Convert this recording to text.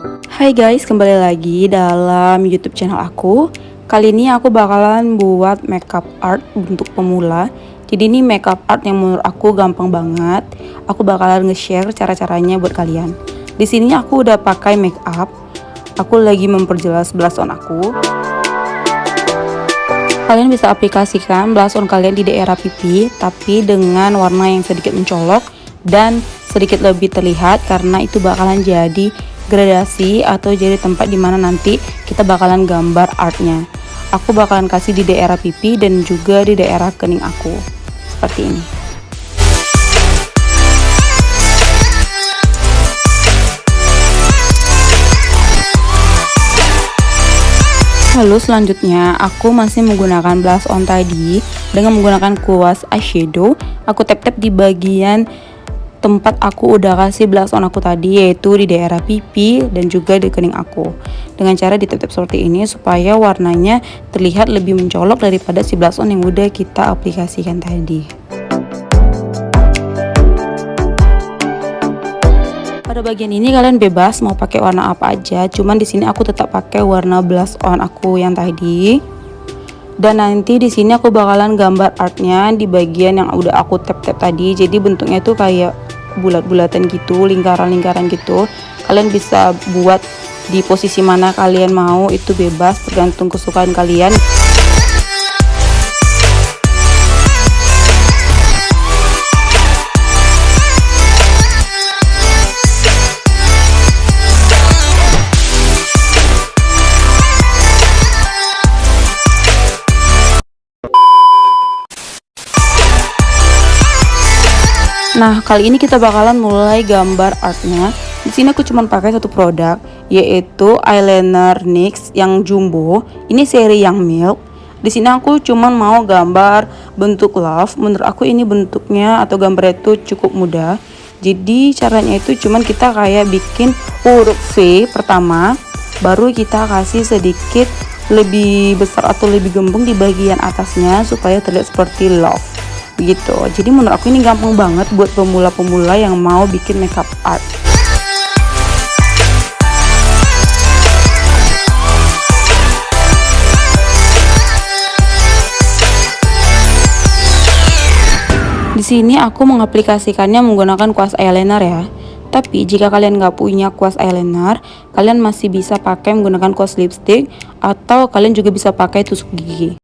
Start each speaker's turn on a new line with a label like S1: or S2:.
S1: Hai guys, kembali lagi dalam YouTube channel aku. Kali ini aku bakalan buat makeup art untuk pemula. Jadi ini makeup art yang menurut aku gampang banget. Aku bakalan nge-share cara-caranya buat kalian. Di sini aku udah pakai makeup. Aku lagi memperjelas blush on aku. Kalian bisa aplikasikan blush on kalian di daerah pipi, tapi dengan warna yang sedikit mencolok dan sedikit lebih terlihat, karena itu bakalan jadi gradasi atau jadi tempat dimana nanti kita bakalan gambar artnya. Aku bakalan kasih di daerah pipi dan juga di daerah kening aku seperti ini. Lalu selanjutnya aku masih menggunakan blush on tadi dengan menggunakan kuas eyeshadow. Aku tap-tap di bagian tempat aku udah kasih blush on aku tadi, yaitu di daerah pipi dan juga di kening aku, dengan cara ditap-tap seperti ini supaya warnanya terlihat lebih mencolok daripada si blush on yang udah kita aplikasikan tadi. Pada bagian ini kalian bebas mau pakai warna apa aja, cuman di sini aku tetap pakai warna blush on aku yang tadi. Dan nanti di sini aku bakalan gambar artnya di bagian yang udah aku tap-tap tadi. Jadi bentuknya tuh kayak bulat-bulatan gitu, lingkaran-lingkaran gitu. Kalian bisa buat di posisi mana kalian mau, itu bebas tergantung kesukaan kalian. Nah, kali ini kita bakalan mulai gambar artnya. Di sini aku cuma pakai satu produk, yaitu eyeliner NYX yang jumbo. Ini seri yang milk. Di sini aku cuma mau gambar bentuk love. Menurut aku ini bentuknya atau gambarnya itu cukup mudah. Jadi caranya itu cuman kita kayak bikin huruf V pertama, baru kita kasih sedikit lebih besar atau lebih gembung di bagian atasnya supaya terlihat seperti love. Begitu. Jadi menurut aku ini gampang banget buat pemula-pemula yang mau bikin makeup art. Di sini aku mengaplikasikannya menggunakan kuas eyeliner ya. Tapi jika kalian nggak punya kuas eyeliner, kalian masih bisa pakai menggunakan kuas lipstick atau kalian juga bisa pakai tusuk gigi.